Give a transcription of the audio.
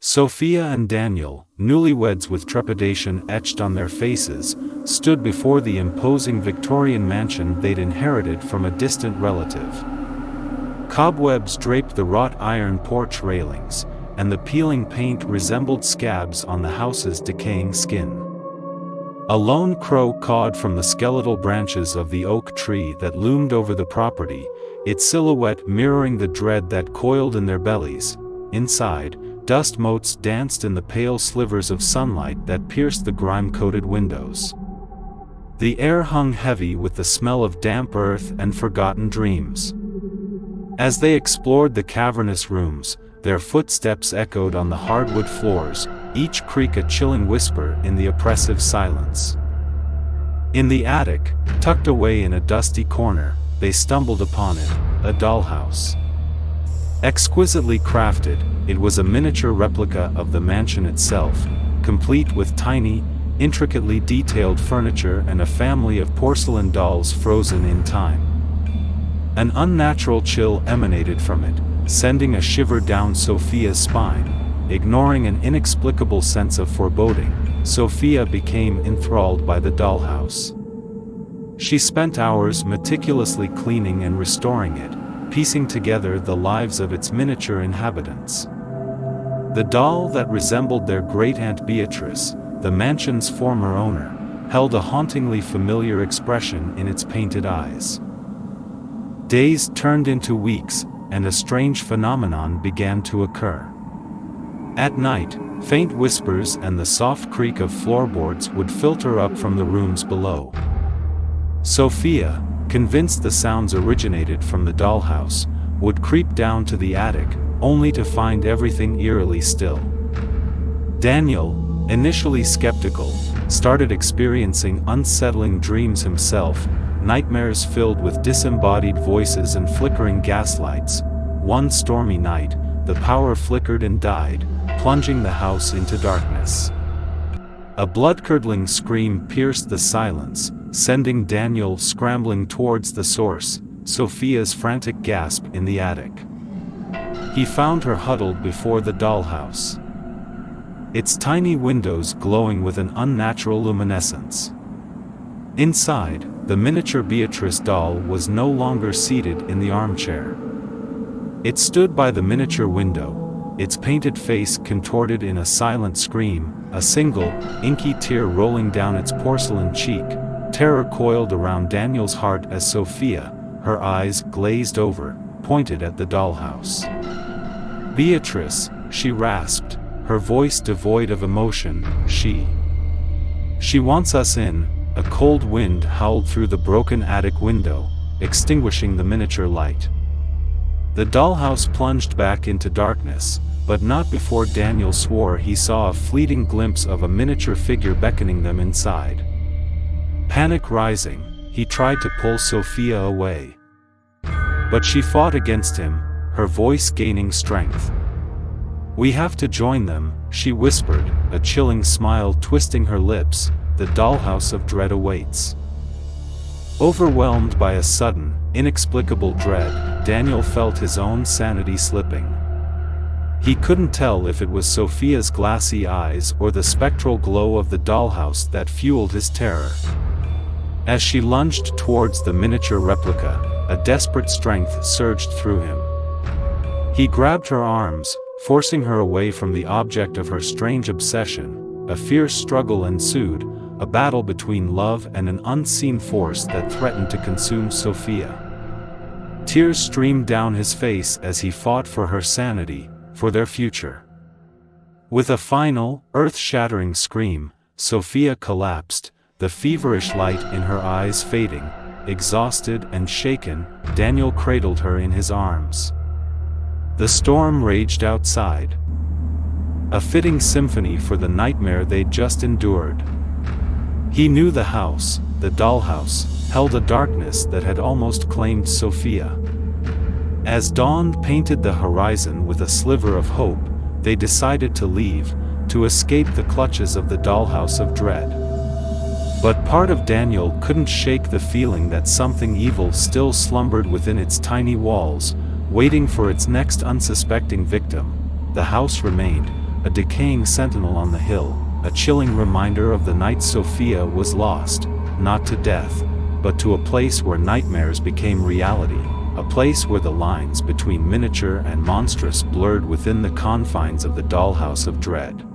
Sophia and Daniel, newlyweds with trepidation etched on their faces, stood before the imposing Victorian mansion they'd inherited from a distant relative. Cobwebs draped the wrought iron porch railings, and the peeling paint resembled scabs on the house's decaying skin. A lone crow cawed from the skeletal branches of the oak tree that loomed over the property, its silhouette mirroring the dread that coiled in their bellies. Inside, dust motes danced in the pale slivers of sunlight that pierced the grime-coated windows. The air hung heavy with the smell of damp earth and forgotten dreams. As they explored the cavernous rooms, their footsteps echoed on the hardwood floors, each creak a chilling whisper in the oppressive silence. In the attic, tucked away in a dusty corner, they stumbled upon it, a dollhouse. Exquisitely crafted, it was a miniature replica of the mansion itself, complete with tiny, intricately detailed furniture and a family of porcelain dolls frozen in time. An unnatural chill emanated from it, sending a shiver down Sophia's spine. Ignoring an inexplicable sense of foreboding, Sophia became enthralled by the dollhouse. She spent hours meticulously cleaning and restoring it, piecing together the lives of its miniature inhabitants. The doll that resembled their great-aunt Beatrice, the mansion's former owner, held a hauntingly familiar expression in its painted eyes. Days turned into weeks, and a strange phenomenon began to occur. At night, faint whispers and the soft creak of floorboards would filter up from the rooms below. Sophia, convinced the sounds originated from the dollhouse, would creep down to the attic, only to find everything eerily still. Daniel, initially skeptical, started experiencing unsettling dreams himself, nightmares filled with disembodied voices and flickering gaslights. One stormy night, the power flickered and died, plunging the house into darkness. A blood-curdling scream pierced the silence, sending Daniel scrambling towards the source, Sophia's frantic gasp in the attic. He found her huddled before the dollhouse, its tiny windows glowing with an unnatural luminescence. Inside, the miniature Beatrice doll was no longer seated in the armchair. It stood by the miniature window, its painted face contorted in a silent scream, a single, inky tear rolling down its porcelain cheek. Terror coiled around Daniel's heart as Sophia, her eyes glazed over, pointed at the dollhouse. "Beatrice," she rasped, her voice devoid of emotion, She wants us in." A cold wind howled through the broken attic window, extinguishing the miniature light. The dollhouse plunged back into darkness, but not before Daniel swore he saw a fleeting glimpse of a miniature figure beckoning them inside. Panic rising, he tried to pull Sophia away. But she fought against him, her voice gaining strength. "We have to join them," she whispered, a chilling smile twisting her lips. "The dollhouse of dread awaits." Overwhelmed by a sudden, inexplicable dread, Daniel felt his own sanity slipping. He couldn't tell if it was Sophia's glassy eyes or the spectral glow of the dollhouse that fueled his terror. As she lunged towards the miniature replica, a desperate strength surged through him. He grabbed her arms, forcing her away from the object of her strange obsession. A fierce struggle ensued, a battle between love and an unseen force that threatened to consume Sophia. Tears streamed down his face as he fought for her sanity, for their future. With a final, earth-shattering scream, Sophia collapsed, the feverish light in her eyes fading. Exhausted and shaken, Daniel cradled her in his arms. The storm raged outside, a fitting symphony for the nightmare they'd just endured. He knew the house, the dollhouse, held a darkness that had almost claimed Sophia. As dawn painted the horizon with a sliver of hope, they decided to leave, to escape the clutches of the dollhouse of dread. But part of Daniel couldn't shake the feeling that something evil still slumbered within its tiny walls, waiting for its next unsuspecting victim. The house remained, a decaying sentinel on the hill, a chilling reminder of the night Sophia was lost, not to death, but to a place where nightmares became reality, a place where the lines between miniature and monstrous blurred within the confines of the dollhouse of dread.